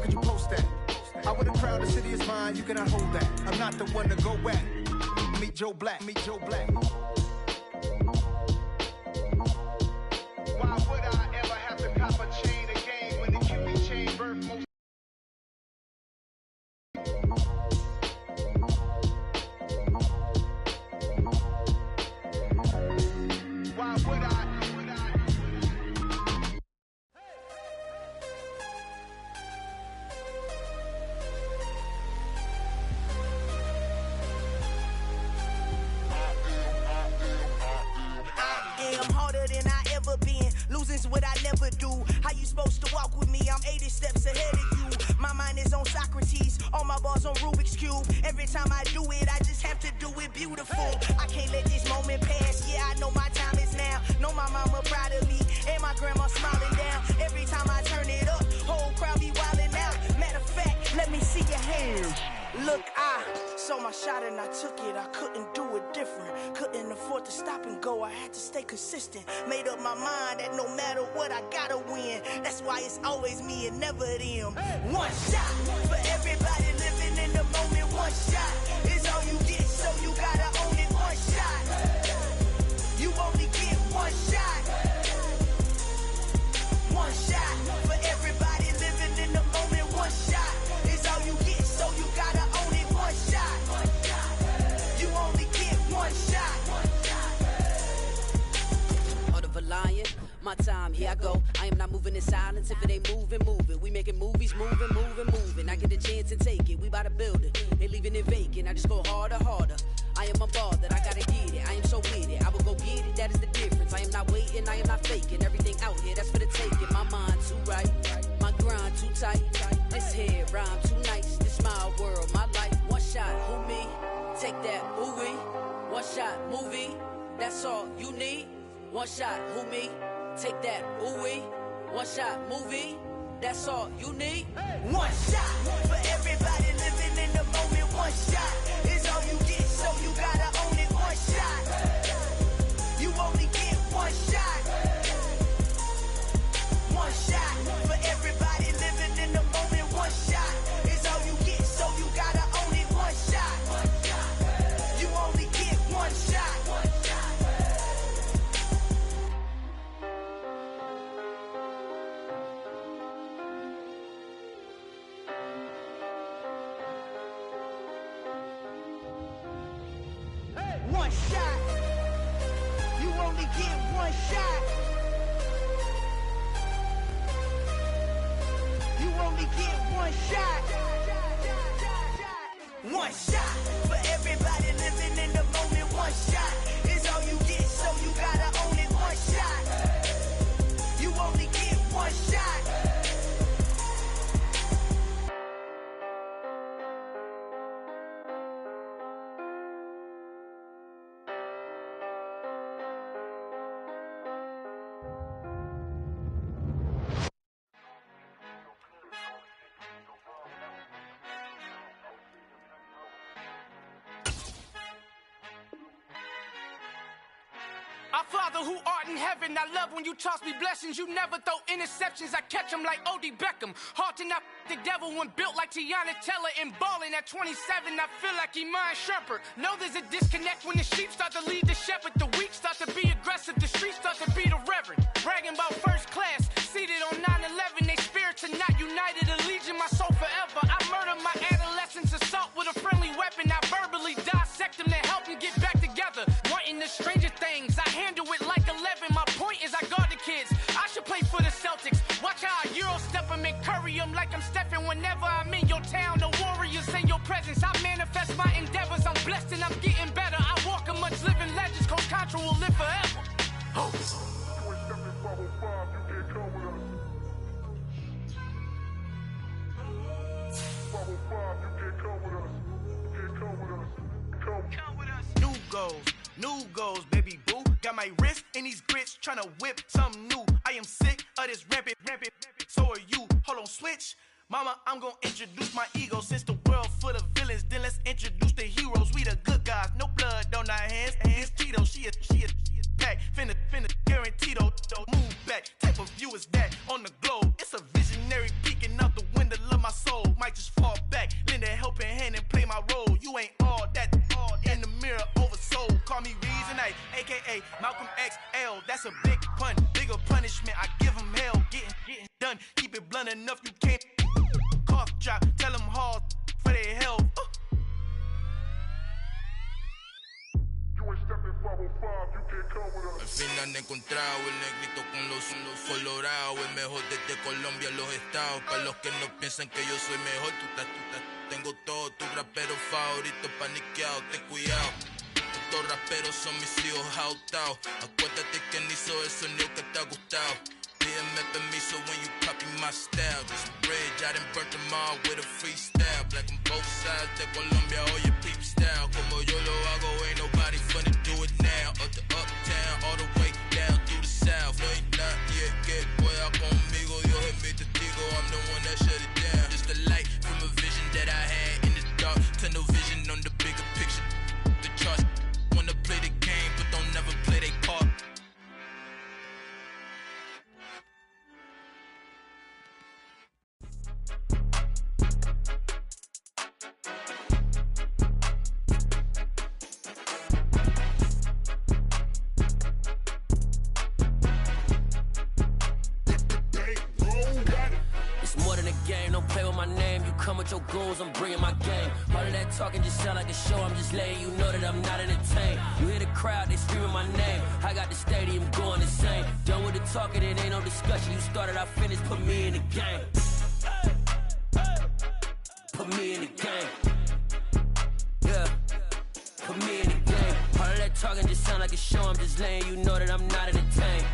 could you post that? I with a crowd, the city is mine, you cannot hold that. I'm not the one to go at. Meet Joe Black, meet Joe Black. Why would I ever have to cop a chain again when the Cupid chain birth most? Why would I? Losing's what I never do. How you supposed to walk with me? I'm 80 steps ahead of you. My mind is on Socrates, all my bars on Rubik's Cube. Every time I do it, I just have to do it beautiful. I can't let this moment pass. Yeah, I know my time is now. Know my mama proud of me, and my grandma smiling down. Every time I turn it up, whole crowd be wildin' out. Matter of fact, let me see your hands. Look, I saw my shot and I took it. I couldn't do it different. Couldn't afford to stop and go. I had to stay consistent. Made up my mind that no matter what, I gotta win. That's why it's always me and never them. One shot for everybody living in the moment. One shot is all you get, so you gotta own it. One shot. You only get one shot. One shot for everybody living in the moment. One shot is all you get, so you gotta own it. One shot. You only get one shot. Heart of a lion, my time, here I go. I am not moving in silence. If it ain't moving, moving. We making movies, moving, moving, moving. I get a chance and take it. We bout to build it. They leaving it vacant. I just go harder, harder. I am a ball that I gotta get it. I am so with it. I will go get it. That is the difference. I am not waiting. I am not faking. Everything out here, that's for the taking. My mind too right. My grind too tight. This head rhyme too nice. This my world, my life. One shot, who me? Take that, ooh-wee. One shot, movie. That's all you need. One shot, who me? Take that, ooh-wee. One shot, movie. That's all you need. One shot for everybody living in the moment. One shot is all you get, so you gotta own it. One shot. You only get one shot. One shot for everybody living in the moment. One shot is all you get, so you gotta own it. One shot. You only get one shot. One shot. You only get one shot. You only get one shot. One shot for everybody living in the moment. One shot is all you get, so you gotta own it. One shot. You only get one shot. Our Father who art in heaven, I love when you toss me blessings. You never throw interceptions, I catch them like O.D. Beckham. Hard to not the devil when built like Tiana Teller. And balling at 27, I feel like Iman Shumpert. Know there's a disconnect when the sheep start to lead the shepherd. The weak start to be aggressive, the streets start to be the reverend. Bragging about first class, seated on 9/11. They spirits are not united, a legion, my soul forever. I murder my adolescence, assault with a friendly weapon. I verbally dissect them to help them get back together. Wanting the stranger things, I handle it like 11. My point is I guard the kids. I should play for the Celtics. Watch how I Euro step them and curry them like I'm Stephen. Whenever I'm in your town, the Warriors in your presence. I manifest my endeavors. I'm blessed and I'm getting better. I walk amongst living legends. Coach Contra will live forever. Oh. New goals, baby boo. Got my wrist in these grits, tryna whip something new. I am sick of this rampant. So are you. Hold on, switch. Mama, I'm gonna introduce my ego. Since the world full of villains, then let's introduce the heroes. We the good guys, no blood on our hands. Hands Tito, she is pack. Finna, guaranteed, move back. Type of view is that on the globe. It's a visionary peeking out the window of my that's a big pun. Bigger punishment, I give them hell. Getting done. Keep it blunt enough, you can't. Cough drop, tell them hard for their health. Al final he encontrado el negrito con los colorados, el mejor desde Colombia a los estados. Para los que no piensan que yo soy mejor, tengo todo, tus raperos favoritos paniqueados, ten cuidado. Estos raperos son mis hijos jautados. Acuérdate quién hizo el sonido que te ha gustado. Pídeme permiso when you copy my style. This bridge, I done burnt them all with a freestyle. Black on both sides de Colombia, oye peep style. Como yo lo hago, ain't nobody finna do it now. Up to uptown, all the way down through the south. No ain't not yet, que pueda conmigo. Dios es mi testigo, I'm the one that shut it down. Just a light from a vision that I had in the dark. Tunnel vision on the bigger picture. The charts wanna play the game, but don't never play their part. Come with your goons, I'm bringing my game. All of that talking just sound like a show. I'm just letting you know that I'm not entertained. You hear the crowd, they screaming my name. I got the stadium going insane. Done with the talking, it ain't no discussion. You started, I finished, put me in the game. Put me in the game. Yeah, put me in the game. All of that talking just sound like a show. I'm just letting you know that I'm not entertained.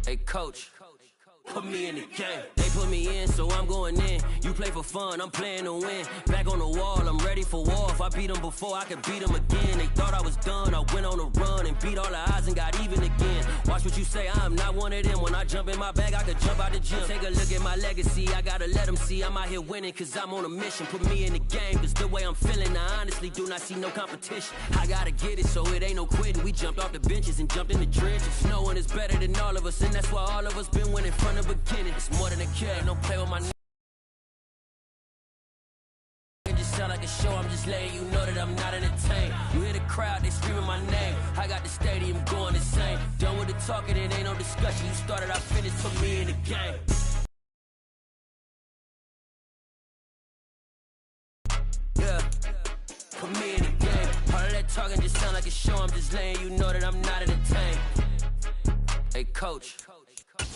Hey, coach. Put me in the game. They put me in, so I'm going in. You play for fun, I'm playing to win. Back on the wall, I'm ready for war. If I beat them before, I could beat them again. They thought I was done, I went on a run and beat all the odds and got even again. Watch what you say, I'm not one of them. When I jump in my bag, I could jump out the gym. Take a look at my legacy, I gotta let them see I'm out here winning, cause I'm on a mission. Put me in the game, cause the way I'm feeling, I honestly do not see no competition. I gotta get it, so it ain't no quitting. We jumped off the benches and jumped in the trenches. No one is better than all of us, and that's why all of us been winning from the beginning. It's more than a game, don't play with my name. It just sound like a show, I'm just letting you know that I'm not entertained. You hear the crowd, they screaming my name. I got the stadium going insane. Done with the talking, it ain't no discussion. You started, I finished, put me in the game. Yeah, put me in the game. All of that talking just sound like a show, I'm just letting you know that I'm not entertained. Hey, coach.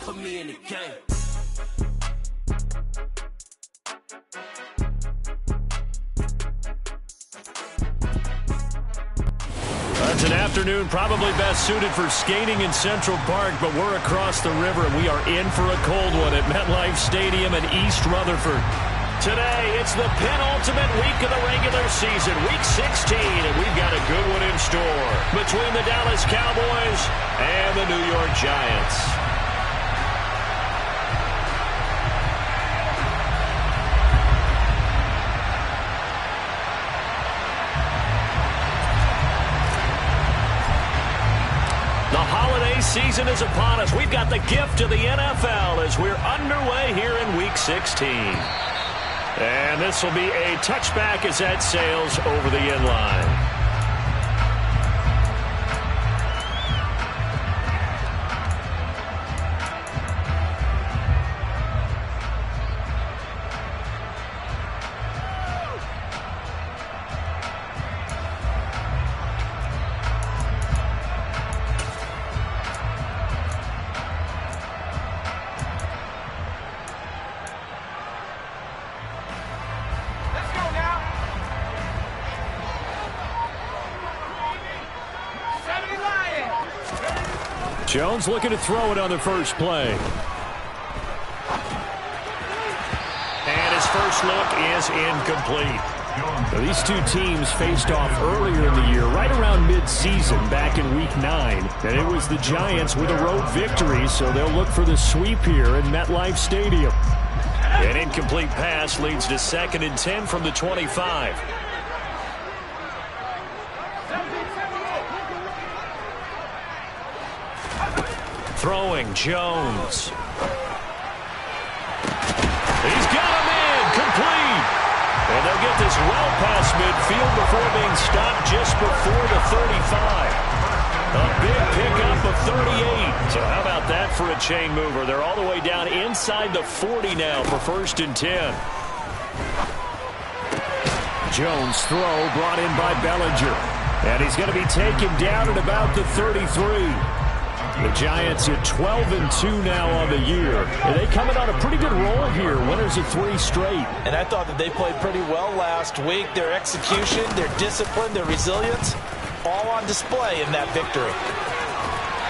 Put me in the game. It's an afternoon probably best suited for skating in Central Park, but we're across the river and we are in for a cold one at MetLife Stadium in East Rutherford. Today, it's the penultimate week of the regular season, week 16, and we've got a good one in store between the Dallas Cowboys and the New York Giants. The holiday season is upon us. We've got the gift of the NFL as we're underway here in Week 16. And this will be a touchback as that sails over the end line. Jones looking to throw it on the first play. And his first look is incomplete. Now, these two teams faced off earlier in the year, right around mid-season, back in Week 9. And it was the Giants with a road victory, so they'll look for the sweep here in MetLife Stadium. An incomplete pass leads to 2nd and 10 from the 25. Throwing Jones. He's got him in, complete. And they'll get this well past midfield before being stopped just before the 35. A big pickup of 38. So how about that for a chain mover? They're all the way down inside the 40 now for 1st and 10. Jones throw brought in by Bellinger. And he's going to be taken down at about the 33. The Giants at 12-2 now on the year. And they coming on a pretty good roll here. Winners of 3 straight. And I thought that they played pretty well last week. Their execution, their discipline, their resilience, all on display in that victory.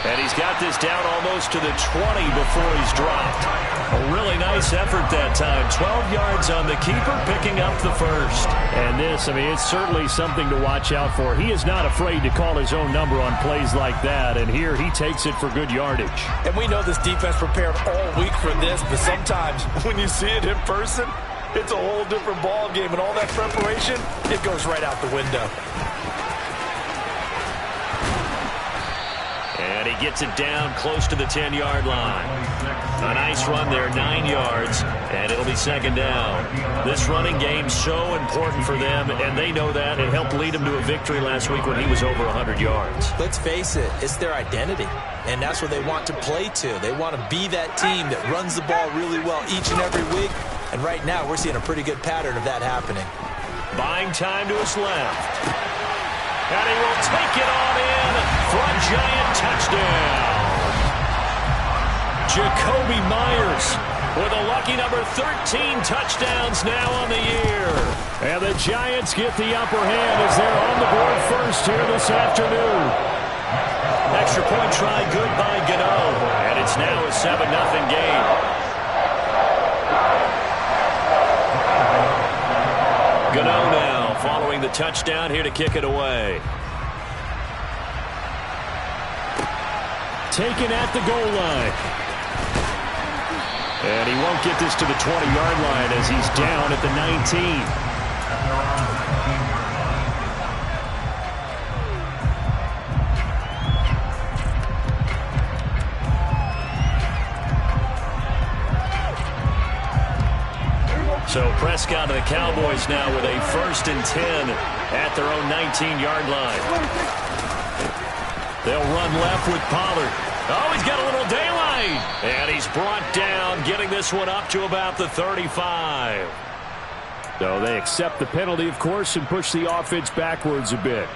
And he's got this down almost to the 20 before he's dropped. A really nice effort that time. 12 yards on the keeper, picking up the first. And this, I mean, it's certainly something to watch out for. He is not afraid to call his own number on plays like that. And here he takes it for good yardage. And we know this defense prepared all week for this, but sometimes when you see it in person, it's a whole different ball game. And all that preparation, it goes right out the window. And he gets it down close to the 10-yard line. A nice run there, 9 yards, and it'll be 2nd down. This running game so important for them, and they know that. It helped lead them to a victory last week when he was over 100 yards. Let's face it, it's their identity, and that's what they want to play to. They want to be that team that runs the ball really well each and every week, and right now we're seeing a pretty good pattern of that happening. Buying time to his left. And he will take it on in for a Giant touchdown. Jacoby Myers with a lucky number 13 touchdowns now on the year. And the Giants get the upper hand as they're on the board first here this afternoon. Extra point try good by Gano. And it's now a 7-0 game. Gano now following the touchdown here to kick it away. Taken at the goal line. And he won't get this to the 20-yard line as he's down at the 19. So Prescott and the Cowboys now with a 1st and 10 at their own 19-yard line. They'll run left with Pollard. Oh, he's got a little daylight. And he's brought down, getting this one up to about the 35. So they accept the penalty, of course, and push the offense backwards a bit.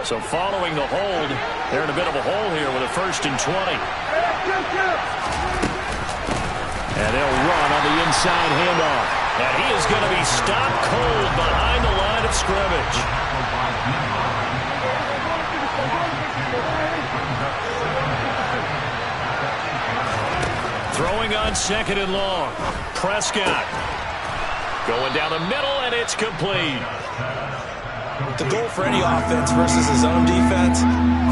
So following the hold, they're in a bit of a hole here with a 1st and 20. And they'll run on the inside handoff. And he is going to be stopped cold behind the line of scrimmage. Throwing on 2nd and long. Prescott going down the middle, and it's complete. The goal for any offense versus his own defense,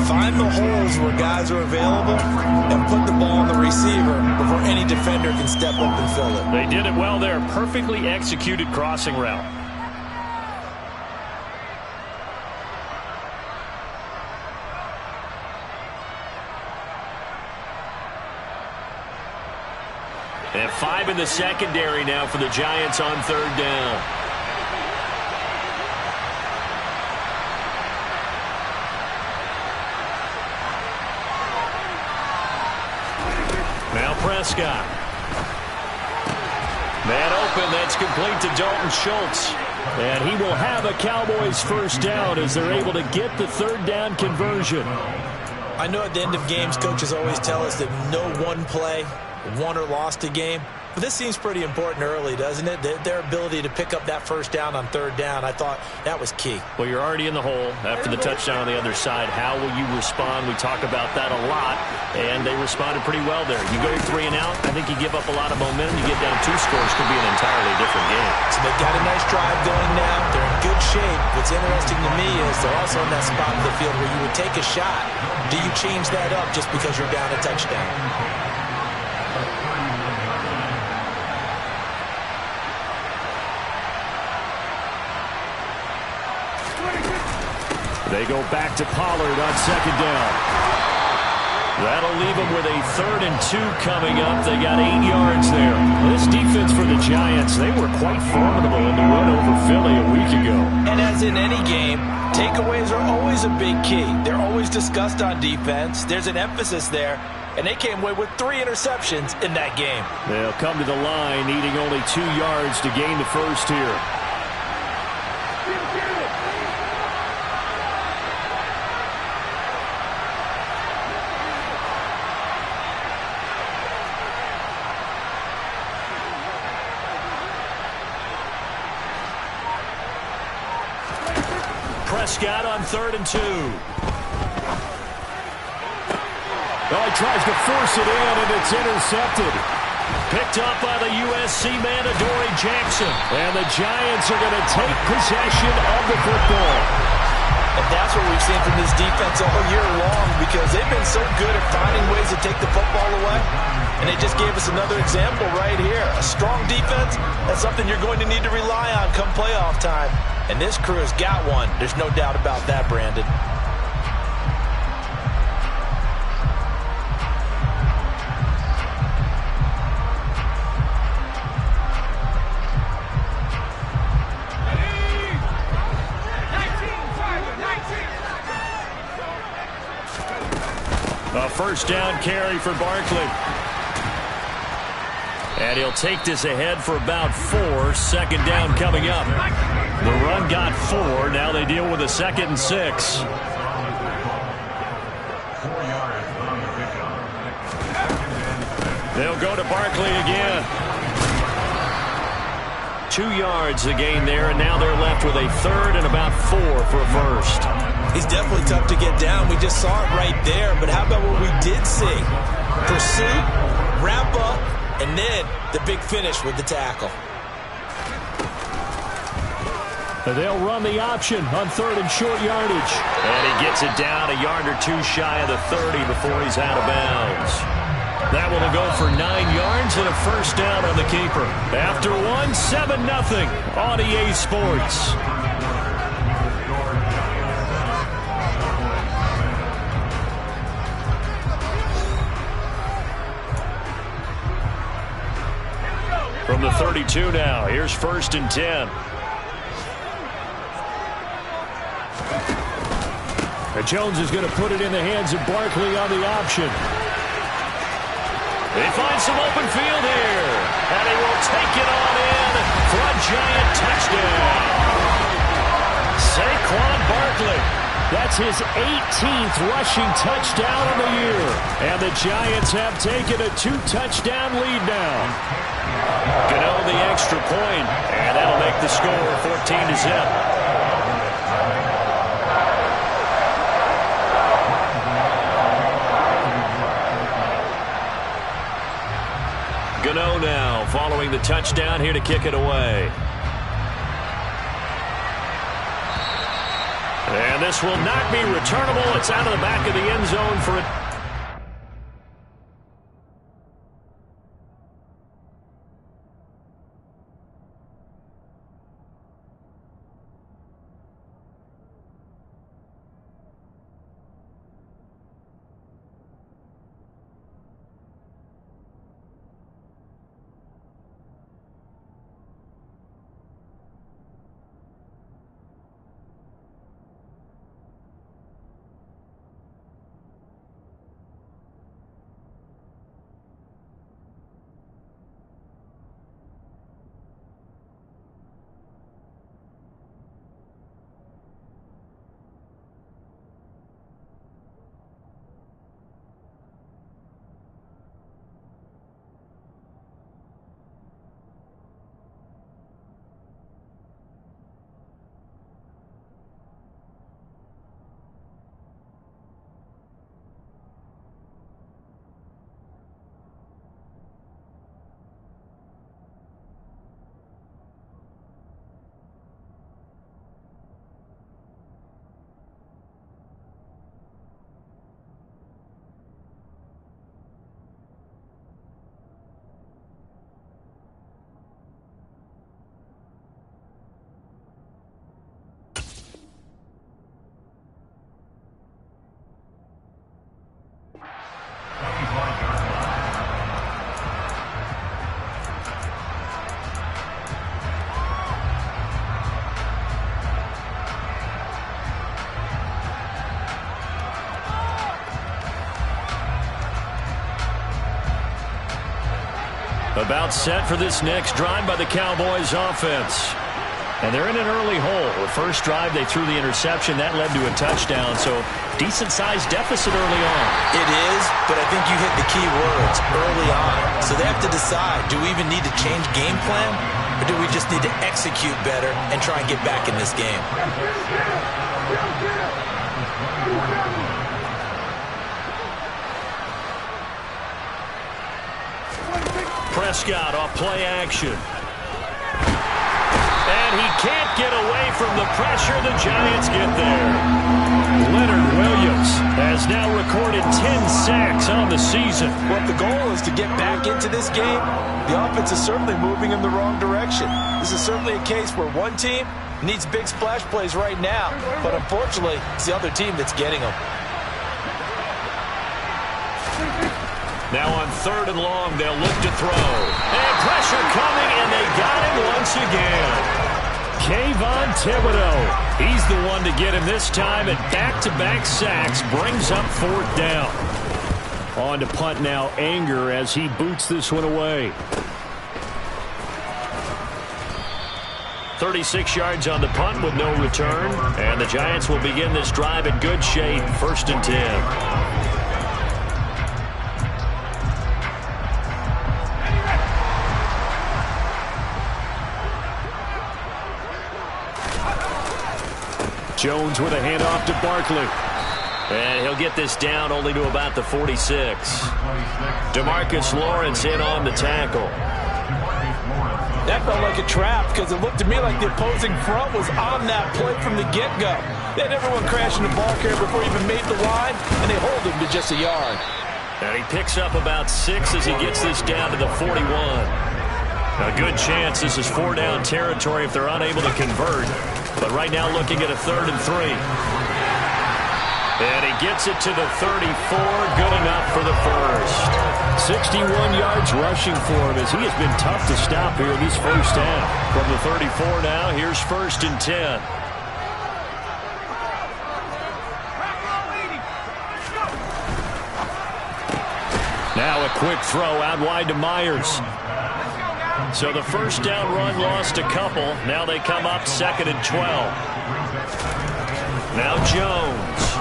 find the holes where guys are available and put the ball on the receiver before any defender can step up and fill it. They did it well there. Perfectly executed crossing route. And 5 in the secondary now for the Giants on 3rd down. Now Prescott. Man open, that's complete to Dalton Schultz. And he will have a Cowboys 1st down as they're able to get the 3rd down conversion. I know at the end of games, coaches always tell us that no one play won or lost a game. But this seems pretty important early, doesn't it? Their ability to pick up that 1st down on 3rd down, I thought that was key. Well, you're already in the hole after the touchdown on the other side. How will you respond? We talk about that a lot, and they responded pretty well there. You go 3 and out, I think you give up a lot of momentum. You get down 2 scores, could be an entirely different game. So they've got a nice drive going now. They're in good shape. What's interesting to me is they're also in that spot of the field where you would take a shot. Do you change that up just because you're down a touchdown? They go back to Pollard on second down. That'll leave them with a 3rd and 2 coming up. They got 8 yards there. This defense for the Giants, they were quite formidable in the win over Philly a week ago. And as in any game, takeaways are always a big key. They're always discussed on defense. There's an emphasis there. And they came away with 3 interceptions in that game. They'll come to the line needing only 2 yards to gain the first here. Prescott on 3rd and 2. Oh, he tries to force it in, and it's intercepted. Picked up by the USC man, Adoree Jackson. And the Giants are going to take possession of the football. And that's what we've seen from this defense all year long, because they've been so good at finding ways to take the football away. And they just gave us another example right here. A strong defense, that's something you're going to need to rely on come playoff time. And this crew has got one. There's no doubt about that, Brandon. A first down carry for Barkley. And he'll take this ahead for about 4. Second down coming up. The run got 4. Now they deal with a 2nd and 6. They'll go to Barkley again. 2 yards the gain there, and now they're left with a 3rd and about 4 for a first. He's definitely tough to get down. We just saw it right there. But how about what we did see? Pursuit, wrap up, and then the big finish with the tackle. They'll run the option on 3rd and short yardage. And he gets it down a yard or 2 shy of the 30 before he's out of bounds. That one will go for 9 yards and a first down on the keeper. After 1, 7-0 on EA Sports. From the 32 now, here's 1st and 10. And Jones is going to put it in the hands of Barkley on the option. They find some open field here. And he will take it on in for a Giant touchdown. Saquon Barkley. That's his 18th rushing touchdown of the year. And the Giants have taken a 2-touchdown lead now. Gano the extra point, and that'll make the score 14-0. Gano now following the touchdown here to kick it away. And this will not be returnable. It's out of the back of the end zone for a... About set for this next drive by the Cowboys offense. And they're in an early hole. The first drive, they threw the interception. That led to a touchdown, so decent-sized deficit early on. It is, but I think you hit the key words, early on. So they have to decide, do we even need to change game plan, or do we just need to execute better and try and get back in this game? Prescott off play action. And he can't get away from the pressure. The Giants get there. Leonard Williams has now recorded 10 sacks on the season. Well, if the goal is to get back into this game, the offense is certainly moving in the wrong direction. This is certainly a case where one team needs big splash plays right now, but unfortunately, it's the other team that's getting them. Now on 3rd and long, they'll look to throw. And pressure coming, and they got him once again. Kayvon Thibodeau, he's the one to get him this time, and back-to-back sacks brings up 4th down. On to punt now, Anger, as he boots this one away. 36 yards on the punt with no return, and the Giants will begin this drive in good shape, 1st and 10. Jones with a handoff to Barkley. And he'll get this down only to about the 46. DeMarcus Lawrence in on the tackle. That felt like a trap because it looked to me like the opposing front was on that play from the get-go. They had everyone crashing the ball carrier before he even made the line, and they hold him to just a yard. And he picks up about 6 as he gets this down to the 41. A good chance this is 4-down territory if they're unable to convert. But right now looking at a 3rd and 3. And he gets it to the 34. Good enough for the first. 61 yards rushing for him as he has been tough to stop here in this first half. From the 34 now, here's 1st and 10. Now a quick throw out wide to Myers. So the first down run lost a couple. Now they come up 2nd and 12. Now Jones.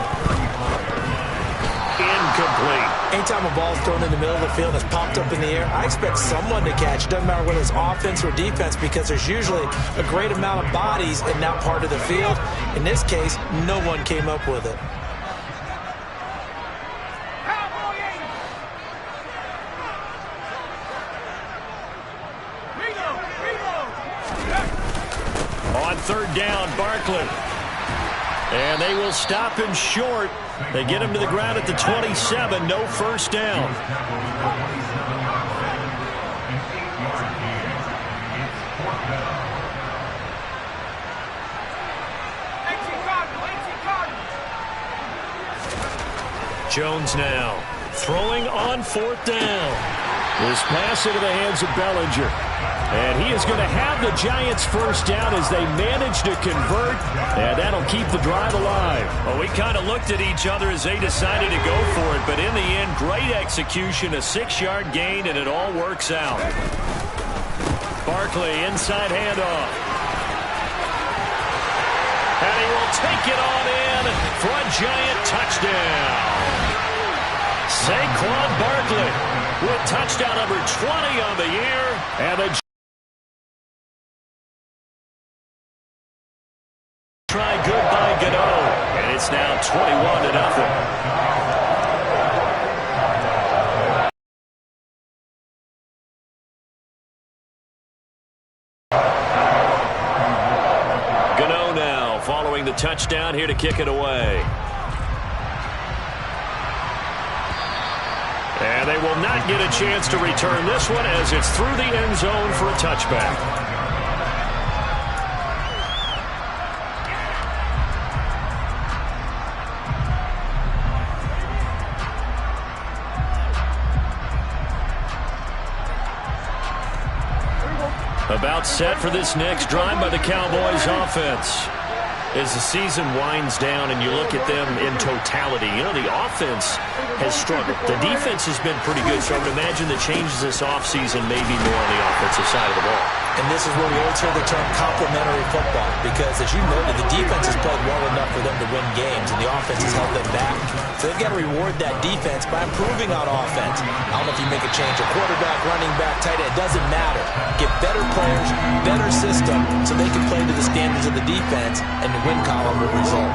Incomplete. Anytime a ball's thrown in the middle of the field that's popped up in the air, I expect someone to catch. It doesn't matter whether it's offense or defense because there's usually a great amount of bodies in that part of the field. In this case, no one came up with it. On 3rd down, Barkley. And they will stop him short. They get him to the ground at the 27. No first down. Jones now throwing on 4th down. This pass into the hands of Bellinger. And he is going to have the Giants first down as they manage to convert. And that'll keep the drive alive. Well, we kind of looked at each other as they decided to go for it. But in the end, great execution, a 6-yard gain, and it all works out. Barkley, inside handoff. And he will take it on in for a Giant touchdown. Saquon Barkley with touchdown number 20 on the year. And the try good by Gano. And it's now 21-0. Gano now following the touchdown here to kick it away. And they will not get a chance to return this one as it's through the end zone for a touchback. About set for this next drive by the Cowboys offense. As the season winds down and you look at them in totality, you know, the offense has struggled. The defense has been pretty good, so I would imagine the changes this offseason may be more on the offensive side of the ball. And this is where we always hear the term complementary football, because as you noted, the defense has played well enough for them to win games, and the offense has held them back. So they've got to reward that defense by improving on offense. I don't know if you make a change, a quarterback, running back, tight end, it doesn't matter. Get better players, better system, so they can play to the standards of the defense, and the win column will result.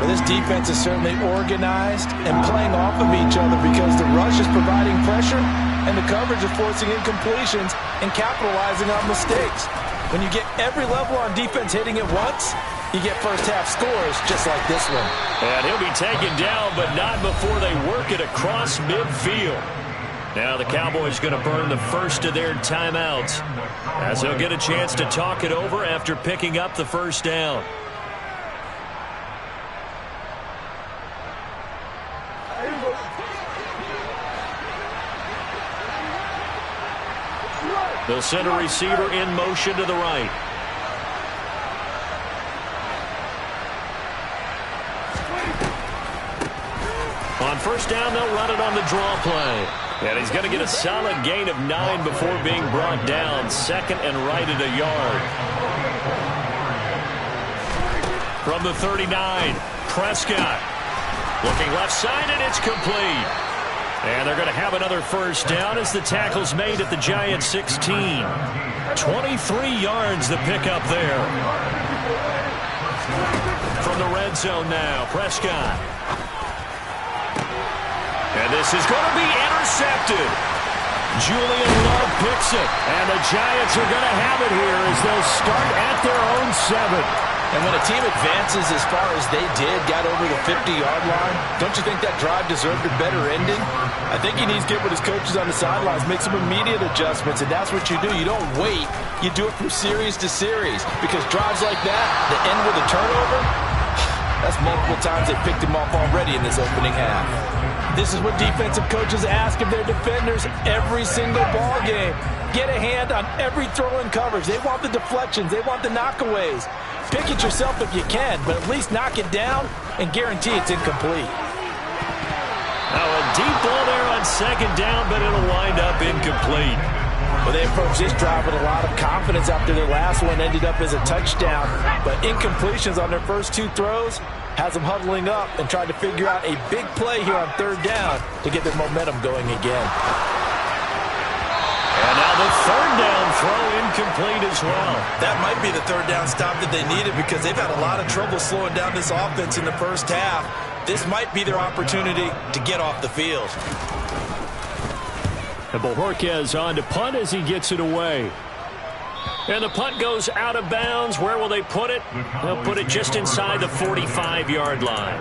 Well, this defense is certainly organized and playing off of each other because the rush is providing pressure and the coverage is forcing incompletions and capitalizing on mistakes. When you get every level on defense hitting at once, you get first-half scores just like this one. And he'll be taken down, but not before they work it across midfield. Now the Cowboys going to burn the first of their timeouts as they'll get a chance to talk it over after picking up the first down. They'll send a receiver in motion to the right. On first down, they'll run it on the draw play. And he's going to get a solid gain of 9 before being brought down. Second and right at a yard. From the 39, Prescott. Looking left side, and it's complete. And they're going to have another first down as the tackle's made at the Giants' 16. 23 yards the pickup there. From the red zone now, Prescott. And this is going to be intercepted. Julian Love picks it. And the Giants are going to have it here as they'll start at their own 7. And when a team advances as far as they did, got over the 50-yard line, don't you think that drive deserved a better ending? I think he needs to get with his coaches on the sidelines, make some immediate adjustments, and that's what you do. You don't wait. You do it from series to series, because drives like that, that end with a turnover, that's multiple times they picked him off already in this opening half. This is what defensive coaches ask of their defenders every single ball game. Get a hand on every throw in coverage. They want the deflections. They want the knockaways. Pick it yourself if you can, but at least knock it down and guarantee it's incomplete. Now a deep ball there on second down, but it'll wind up incomplete. Well, they approached this drive with a lot of confidence after their last one ended up as a touchdown, but incompletions on their first 2 throws has them huddling up and trying to figure out a big play here on third down to get their momentum going again. And now the third down throw incomplete as well. That might be the third down stop that they needed because they've had a lot of trouble slowing down this offense in the first half. This might be their opportunity to get off the field. And Bojorquez on to punt as he gets it away. And the punt goes out of bounds. Where will they put it? They'll put it just inside the 45-yard line.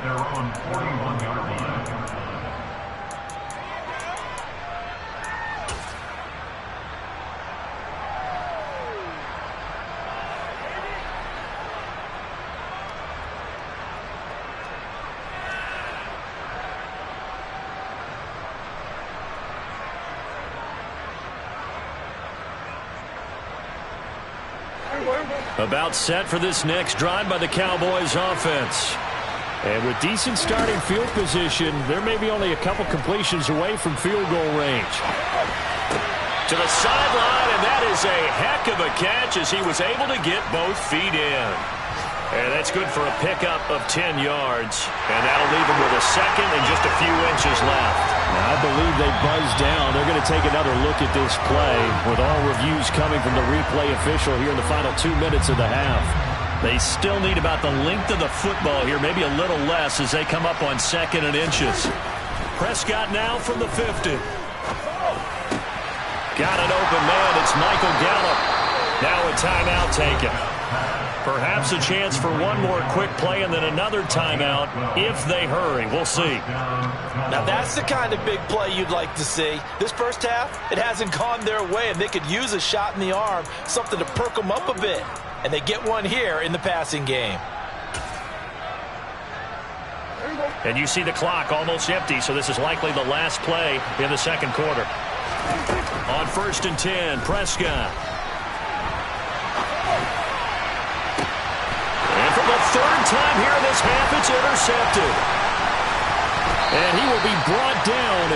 About set for this next drive by the Cowboys offense. And with decent starting field position, there may be only a couple completions away from field goal range. To the sideline, and that is a heck of a catch as he was able to get both feet in. And that's good for a pickup of 10 yards. And that'll leave him with a second and just a few inches left. Now, I believe they buzzed down. They're going to take another look at this play with all reviews coming from the replay official here in the final 2 minutes of the half. They still need about the length of the football here, maybe a little less as they come up on second and inches. Prescott now from the 50. Got an open man. It's Michael Gallup. Now a timeout taken. Perhaps a chance for one more quick play and then another timeout if they hurry. We'll see. Now that's the kind of big play you'd like to see. This first half, it hasn't gone their way, and they could use a shot in the arm, something to perk them up a bit. And they get one here in the passing game. And you see the clock almost empty, so this is likely the last play in the second quarter. On first and 10, Prescott. And from the third time here in this half, it's intercepted. And he will be brought down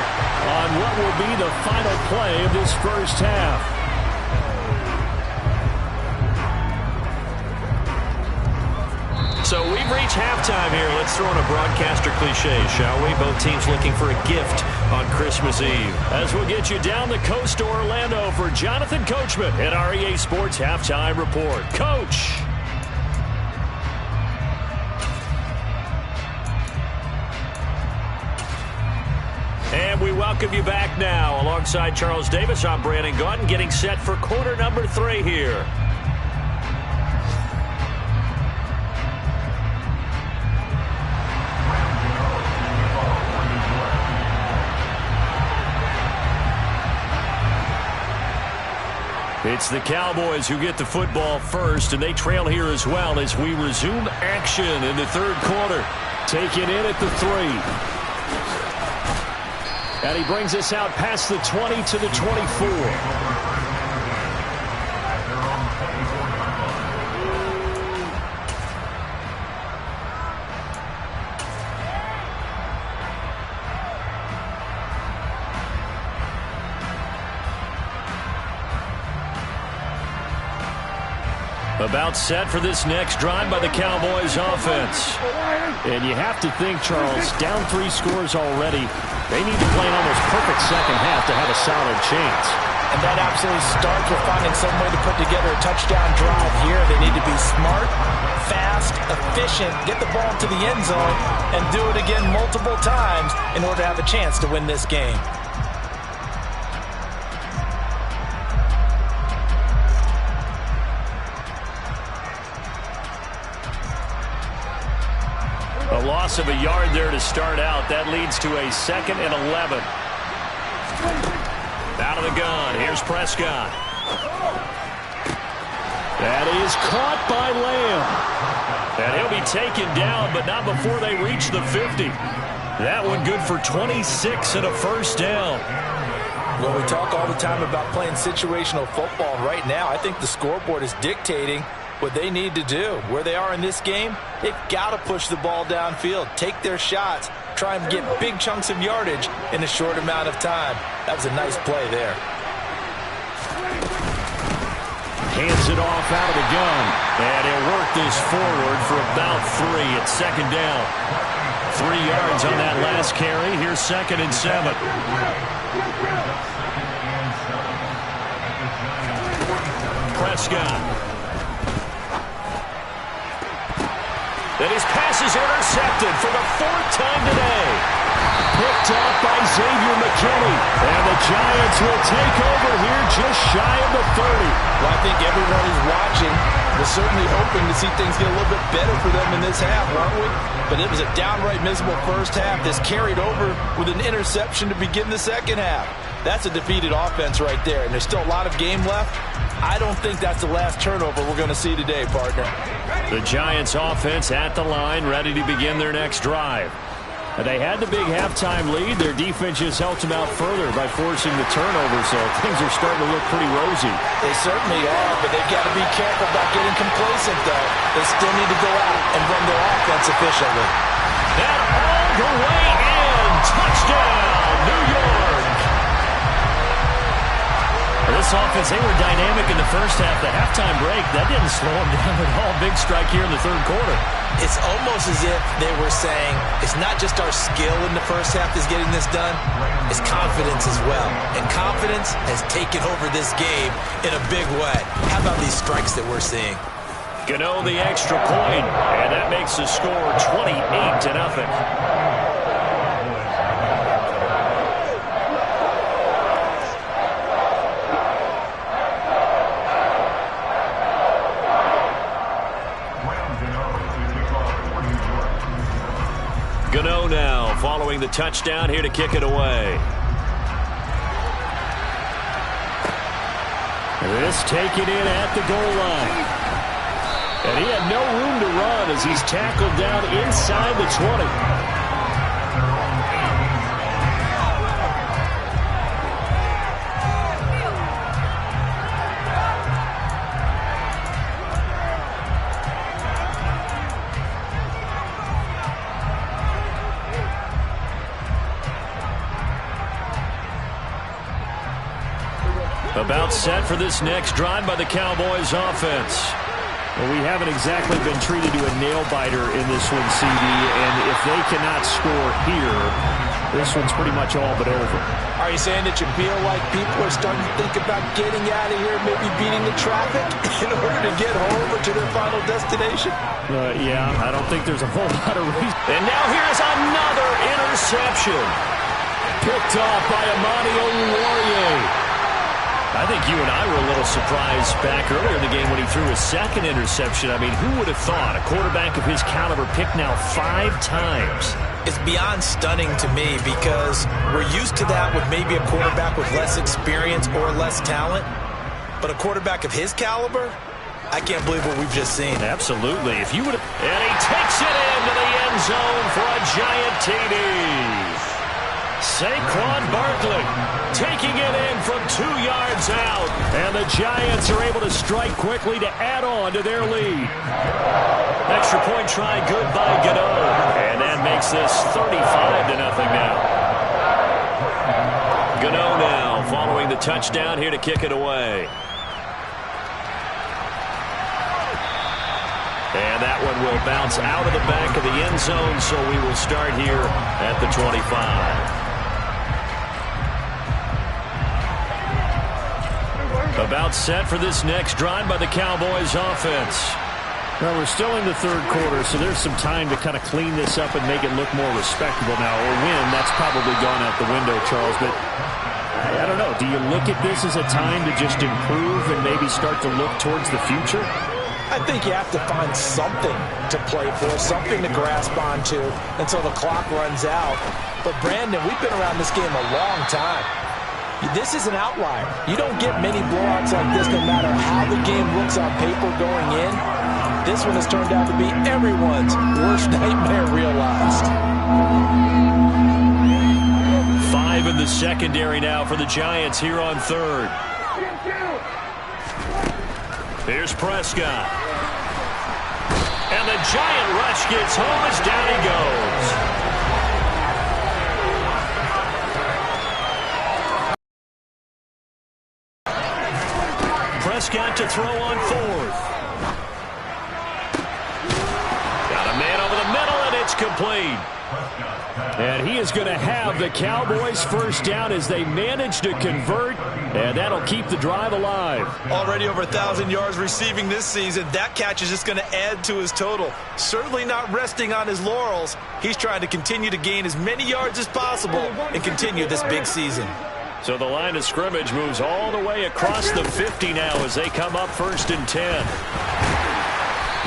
on what will be the final play of this first half. So we've reached halftime here. Let's throw in a broadcaster cliche, shall we? Both teams looking for a gift on Christmas Eve. As we'll get you down the coast to Orlando for Jonathan Coachman at our EA Sports Halftime Report. Coach! And we welcome you back now. Alongside Charles Davis, I'm Brandon Gaudin, getting set for quarter number 3 here. It's the Cowboys who get the football first, and they trail here as well as we resume action in the third quarter. Taken in at the 3. And he brings us out past the 20 to the 24. About set for this next drive by the Cowboys offense. And you have to think, Charles, down 3 scores already. They need to play an almost perfect second half to have a solid chance. And that absolutely starts with finding some way to put together a touchdown drive here. They need to be smart, fast, efficient, get the ball to the end zone, and do it again multiple times in order to have a chance to win this game. A loss of a yard there to start out. That leads to a 2nd and 11. Out of the gun. Here's Prescott. That is caught by Lamb. And he'll be taken down, but not before they reach the 50. That one good for 26 and a first down. Well, we talk all the time about playing situational football. Right now, I think the scoreboard is dictating what they need to do. Where they are in this game, they've got to push the ball downfield, take their shots, try and get big chunks of yardage in a short amount of time. That was a nice play there. Hands it off out of the gun, and he'll work this forward for about 3. It's 2nd down. 3 yards on that last carry. Here's 2nd and 7. Prescott. And his pass is intercepted for the 4th time today. Picked up by Xavier McKinney. And the Giants will take over here just shy of the 30. Well, I think everyone is watching. We're certainly hoping to see things get a little bit better for them in this half, aren't we? But it was a downright miserable first half. This carried over with an interception to begin the second half. That's a defeated offense right there. And there's still a lot of game left. I don't think that's the last turnover we're going to see today, partner. The Giants offense at the line, ready to begin their next drive. They had the big halftime lead. Their defense just helped them out further by forcing the turnover, so things are starting to look pretty rosy. They certainly are, but they've got to be careful about getting complacent, though. They still need to go out and run their offense efficiently. That all the way in. Touchdown, New York. This offense, they were dynamic in the first half. The halftime break, that didn't slow them down at all. Big strike here in the third quarter. It's almost as if they were saying, it's not just our skill in the first half that's getting this done, it's confidence as well. And confidence has taken over this game in a big way. How about these strikes that we're seeing? Gano the extra point, and that makes the score 28-0. Gano now following the touchdown here to kick it away. This taken in at the goal line. And he had no room to run as he's tackled down inside the 20. About set for this next drive by the Cowboys offense. Well, we haven't exactly been treated to a nail-biter in this one, CD, and if they cannot score here, this one's pretty much all but over. Are you saying that you feel like people are starting to think about getting out of here, maybe beating the traffic in order to get home or to their final destination? Yeah, I don't think there's a whole lot of reason. And now here's another interception. Picked off by Amani Oluwarie. I think you and I were a little surprised back earlier in the game when he threw his second interception. I mean, who would have thought a quarterback of his caliber picked now 5 times? It's beyond stunning to me because we're used to that with maybe a quarterback with less experience or less talent. But a quarterback of his caliber, I can't believe what we've just seen. Absolutely. If you would have... And he takes it into the end zone for a giant TD. Saquon Barkley taking it in from 2 yards out. And the Giants are able to strike quickly to add on to their lead. Extra point try good by Gano. And that makes this 35-0 now. Gano now following the touchdown here to kick it away. And that one will bounce out of the back of the end zone, so we will start here at the 25. About set for this next drive by the Cowboys offense. Well, we're still in the third quarter, so there's some time to kind of clean this up and make it look more respectable now. Or win, that's probably gone out the window, Charles. But I don't know. Do you look at this as a time to just improve and maybe start to look towards the future? I think you have to find something to play for, something to grasp onto until the clock runs out. But, Brandon, we've been around this game a long time. This is an outlier. You don't get many blowouts like this no matter how the game looks on paper going in. This one has turned out to be everyone's worst nightmare realized. 5 in the secondary now for the Giants here on third. Here's Prescott. And the Giant rush gets home as down he goes. Prescott to throw on 4th. Got a man over the middle, and it's complete. And he is going to have the Cowboys first down as they manage to convert, and that'll keep the drive alive. Already over 1,000 yards receiving this season. That catch is just going to add to his total. Certainly not resting on his laurels. He's trying to continue to gain as many yards as possible and continue this big season. So the line of scrimmage moves all the way across the 50 now as they come up 1st and 10.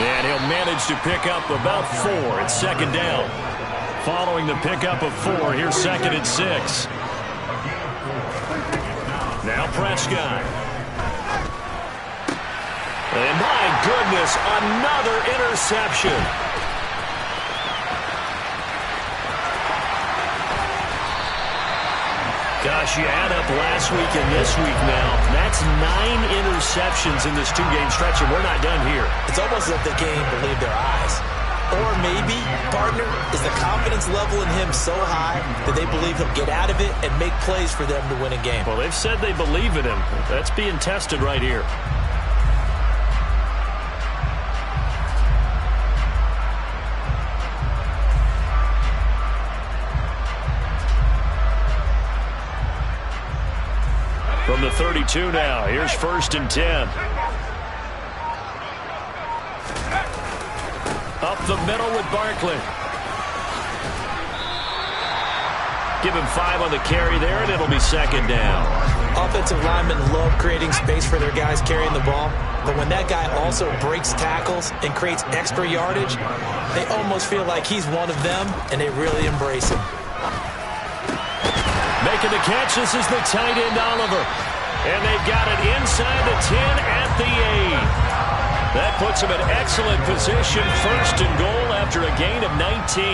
And he'll manage to pick up about 4. It's 2nd down. Following the pickup of 4, here's 2nd and 6. Now Prescott. And my goodness, another interception. Gosh, you add up last week and this week now. That's 9 interceptions in this 2-game stretch, and we're not done here. It's almost as if they can't even believe their eyes. Or maybe, partner, is the confidence level in him so high that they believe he'll get out of it and make plays for them to win a game. Well, they've said they believe in him. That's being tested right here. From the 32 now, here's 1st and 10. Up the middle with Barkley. Give him 5 on the carry there, and it'll be 2nd down. Offensive linemen love creating space for their guys carrying the ball, but when that guy also breaks tackles and creates extra yardage, they almost feel like he's one of them, and they really embrace him. Making the catch, this is the tight end Oliver. And they've got it inside the 10 at the 8. That puts him in excellent position, 1st and goal after a gain of 19.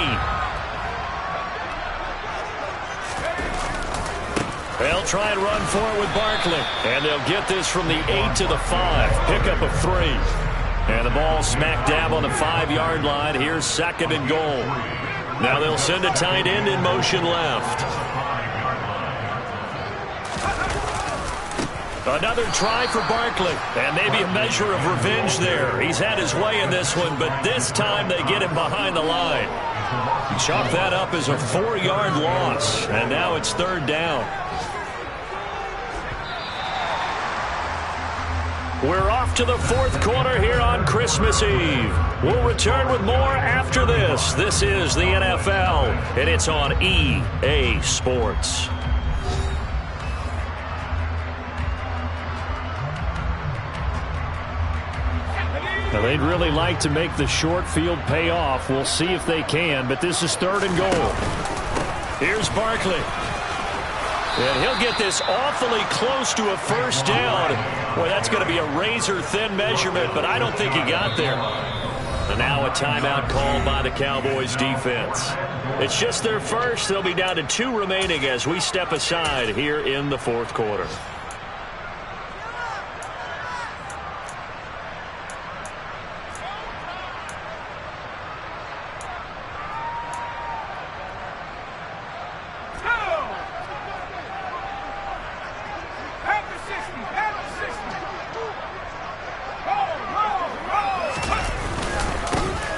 They'll try and run for it with Barkley. And they'll get this from the 8 to the 5. Pickup of 3. And the ball smack dab on the 5-yard line. Here's 2nd and goal. Now they'll send a tight end in motion left. Another try for Barkley, and maybe a measure of revenge there. He's had his way in this one, but this time they get him behind the line. Chalk that up as a 4-yard loss, and now it's 3rd down. We're off to the 4th quarter here on Christmas Eve. We'll return with more after this. This is the NFL, and it's on EA Sports. Now, they'd really like to make the short field pay off. We'll see if they can, but this is 3rd and goal. Here's Barkley. And he'll get this awfully close to a first down. Boy, that's going to be a razor-thin measurement, but I don't think he got there. And now a timeout called by the Cowboys defense. It's just their first. They'll be down to 2 remaining as we step aside here in the 4th quarter.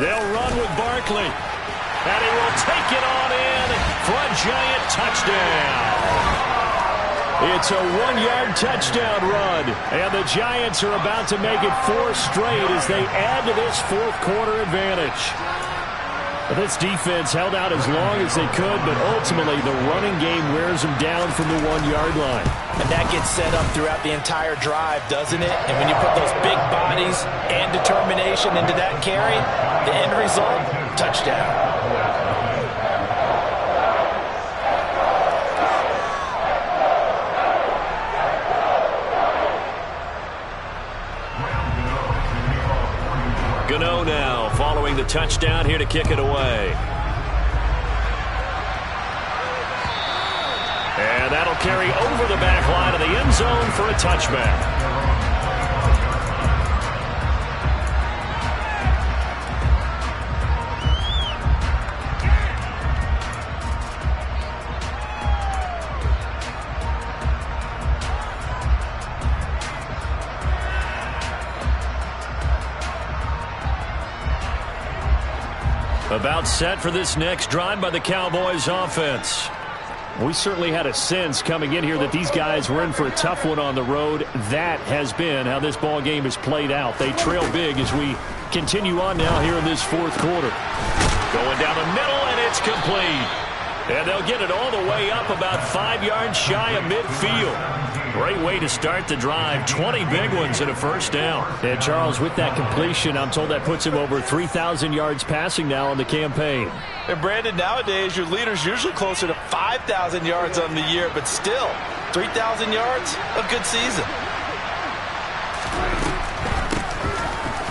They'll run with Barkley. And he will take it on in for a giant touchdown. It's a 1-yard touchdown run. And the Giants are about to make it 4 straight as they add to this 4th quarter advantage. This defense held out as long as they could, but ultimately the running game wears them down from the 1-yard line. And that gets set up throughout the entire drive, doesn't it? And when you put those big bodies and determination into that carry, the end result, touchdown. Gano now following the touchdown here to kick it away. And that'll carry over the back line of the end zone for a touchback. About set for this next drive by the Cowboys offense. We certainly had a sense coming in here that these guys were in for a tough one on the road. That has been how this ball game has played out. They trail big as we continue on now here in this 4th quarter. Going down the middle, and it's complete. And they'll get it all the way up about 5 yards shy of midfield. Great way to start the drive. 20 big ones and a first down. And Charles, with that completion, I'm told that puts him over 3,000 yards passing now on the campaign. And Brandon, nowadays your leader's usually closer to 5,000 yards on the year, but still, 3,000 yards, a good season.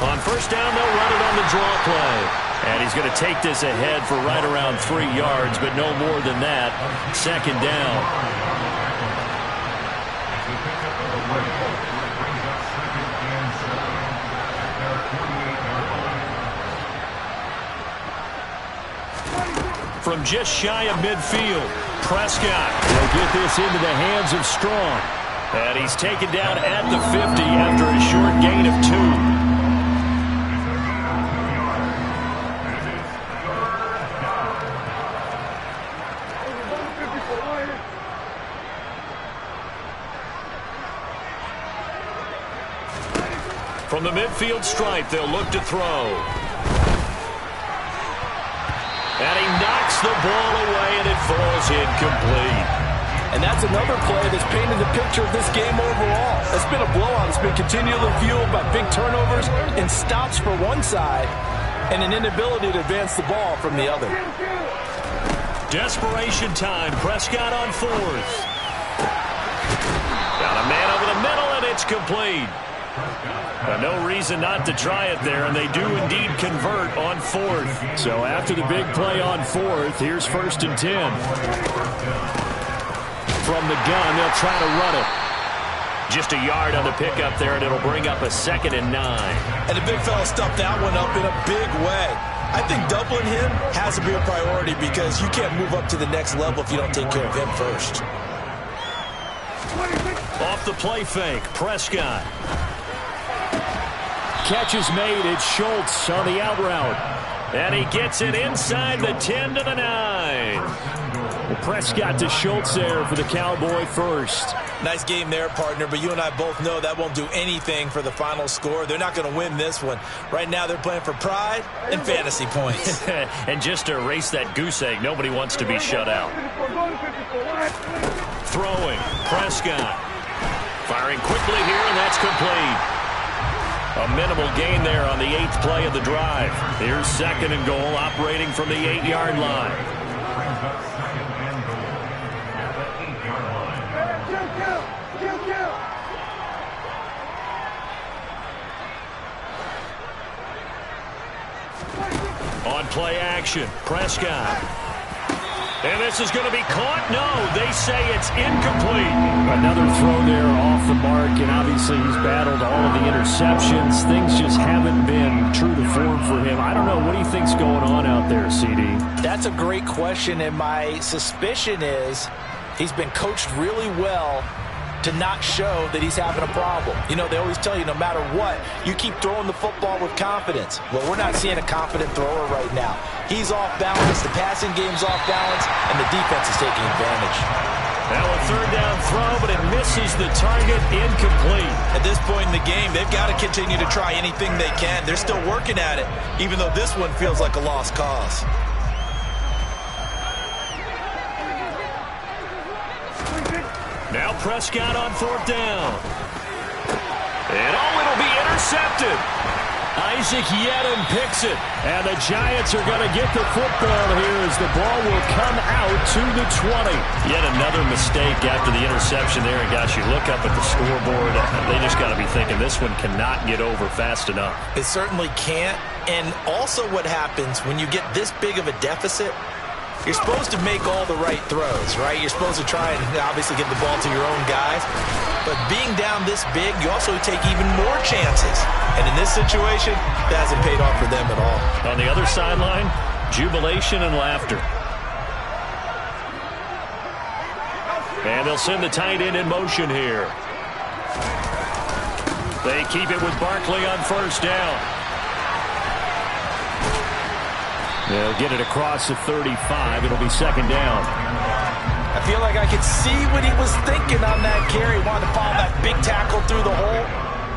On first down, they'll run it on the draw play. And he's going to take this ahead for right around 3 yards, but no more than that. 2nd down. From just shy of midfield, Prescott will get this into the hands of Strong. And he's taken down at the 50 after a short gain of 2. From the midfield stripe, they'll look to throw. And he knocks the ball away, and it falls incomplete. And that's another play that's painted the picture of this game overall. It's been a blowout. It's been continually fueled by big turnovers and stops for one side and an inability to advance the ball from the other. Desperation time. Prescott on 4th. Got a man over the middle, and it's complete. No reason not to try it there, and they do indeed convert on 4th. So after the big play on 4th, here's 1st and 10. From the gun, they'll try to run it. Just a yard on the pickup there, and it'll bring up a 2nd and 9. And the big fella stuffed that one up in a big way. I think doubling him has to be a priority because you can't move up to the next level if you don't take care of him first. Off the play fake, Prescott. Catch is made. It's Schultz on the out route. And he gets it inside the 10 to the 9. Well, Prescott to Schultz there for the Cowboy first. Nice game there, partner, but you and I both know that won't do anything for the final score. They're not going to win this one. Right now they're playing for pride and fantasy points. And just to erase that goose egg, nobody wants to be shut out. Throwing, Prescott. Firing quickly here, and that's complete. A minimal gain there on the 8th play of the drive. Here's 2nd and goal, operating from the 8-yard line. On play action, Prescott. And this is going to be caught. No, they say it's incomplete. Another throw there off the mark, and obviously he's battled all of the interceptions. Things just haven't been true to form for him. I don't know. What do you think's going on out there, CD? That's a great question, and my suspicion is he's been coached really well to not show that he's having a problem. You know, they always tell you no matter what, you keep throwing the football with confidence. Well, we're not seeing a confident thrower right now. He's off balance, the passing game's off balance, and the defense is taking advantage. Now a 3rd down throw, but it misses the target, incomplete. At this point in the game, they've got to continue to try anything they can. They're still working at it, even though this one feels like a lost cause. Now Prescott on 4th down. And it'll be intercepted. Isaac Yedem picks it. And the Giants are going to get the football here as the ball will come out to the 20. Yet another mistake after the interception there. And gosh, you look up at the scoreboard, they just got to be thinking this one cannot get over fast enough. It certainly can't. And also what happens when you get this big of a deficit, you're supposed to make all the right throws, right? You're supposed to try and obviously get the ball to your own guys. But being down this big, you also take even more chances. And in this situation, that hasn't paid off for them at all. On the other sideline, jubilation and laughter. And they'll send the tight end in motion here. They keep it with Barkley on 1st down. They'll get it across the 35. It'll be 2nd down. I feel like I could see what he was thinking on that carry. Wanted to follow that big tackle through the hole.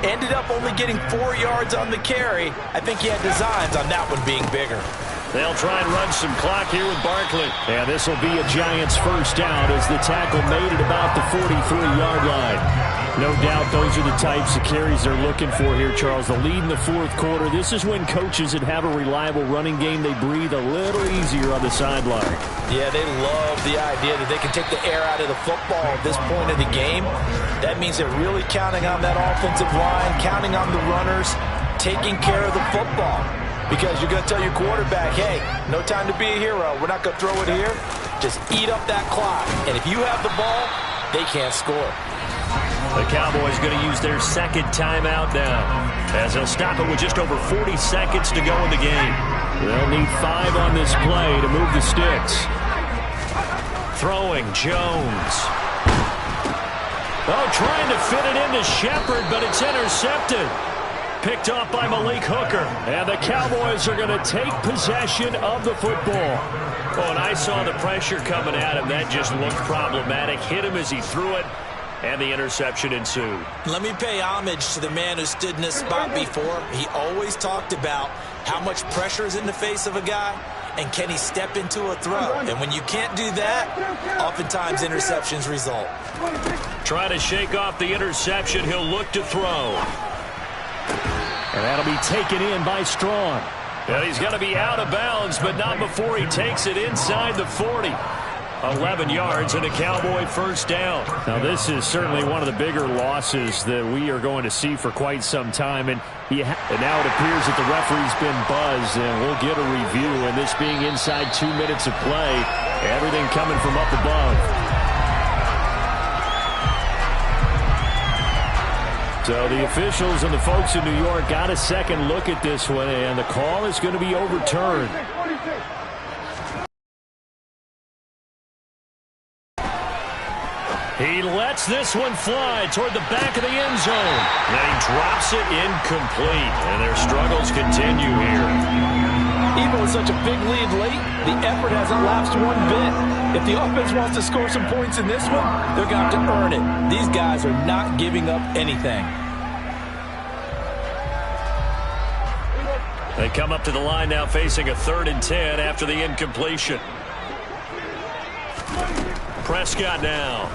Ended up only getting 4 yards on the carry. I think he had designs on that one being bigger. They'll try and run some clock here with Barkley. And this will be a Giants 1st down as the tackle made it about the 43-yard line. No doubt those are the types of carries they're looking for here, Charles. The lead in the 4th quarter. This is when coaches that have a reliable running game, they breathe a little easier on the sideline. Yeah, they love the idea that they can take the air out of the football at this point of the game. That means they're really counting on that offensive line, counting on the runners, taking care of the football. Because you're going to tell your quarterback, hey, no time to be a hero. We're not going to throw it here. Just eat up that clock. And if you have the ball, they can't score. The Cowboys going to use their 2nd timeout now, as they'll stop it with just over 40 seconds to go in the game. They'll need 5 on this play to move the sticks. Throwing, Jones. Oh, trying to fit it into Shepard, but it's intercepted. Picked off by Malik Hooker. And the Cowboys are going to take possession of the football. Oh, and I saw the pressure coming at him. That just looked problematic. Hit him as he threw it, and the interception ensued. Let me pay homage to the man who stood in this spot before. He always talked about how much pressure is in the face of a guy, and can he step into a throw? And when you can't do that, oftentimes interceptions result. Trying to shake off the interception. He'll look to throw. And that'll be taken in by Strong. And he's going to be out of bounds, but not before he takes it inside the 40. 11 yards and a Cowboy 1st down. Now, this is certainly one of the bigger losses that we are going to see for quite some time. And now it appears that the referee's been buzzed, and we'll get a review. And this being inside 2 minutes of play, everything coming from up above. So the officials and the folks in New York got a second look at this one, and the call is going to be overturned. He lets this one fly toward the back of the end zone. And he drops it incomplete. And their struggles continue here. Even with such a big lead late, the effort hasn't lapsed one bit. If the offense wants to score some points in this one, they're going to have to earn it. These guys are not giving up anything. They come up to the line now facing a 3rd and 10 after the incompletion. Prescott now.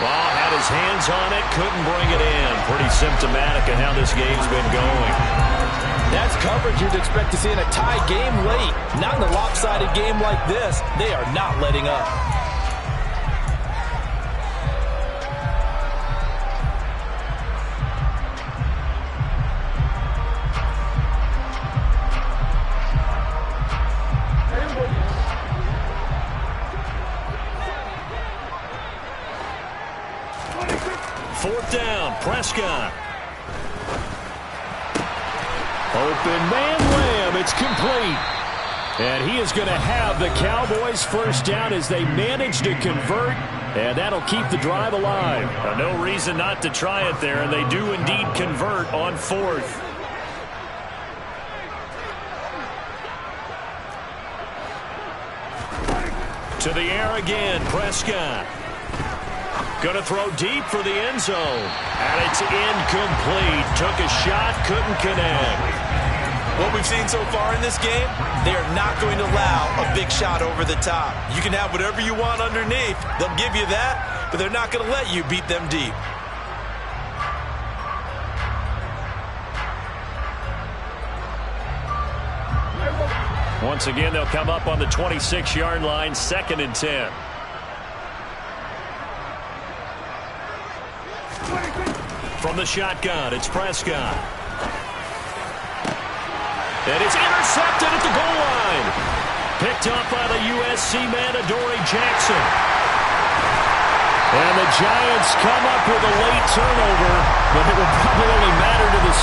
Well, had his hands on it, couldn't bring it in. Pretty symptomatic of how this game's been going. That's coverage you'd expect to see in a tie game late. Not in a lopsided game like this. They are not letting up. Fourth down, Prescott. Open man, Lamb, it's complete. And he is going to have the Cowboys first down as they manage to convert, and that'll keep the drive alive. No reason not to try it there, and they do indeed convert on 4th. To the air again, Prescott. Going to throw deep for the end zone. And it's incomplete. Took a shot, couldn't connect. What we've seen so far in this game, they are not going to allow a big shot over the top. You can have whatever you want underneath. They'll give you that, but they're not going to let you beat them deep. Once again, they'll come up on the 26-yard line, 2nd and 10. From the shotgun, it's Prescott. And it's intercepted at the goal line. Picked up by the USC man, Adoree Jackson. And the Giants come up with a late turnover, but it will probably only matter to the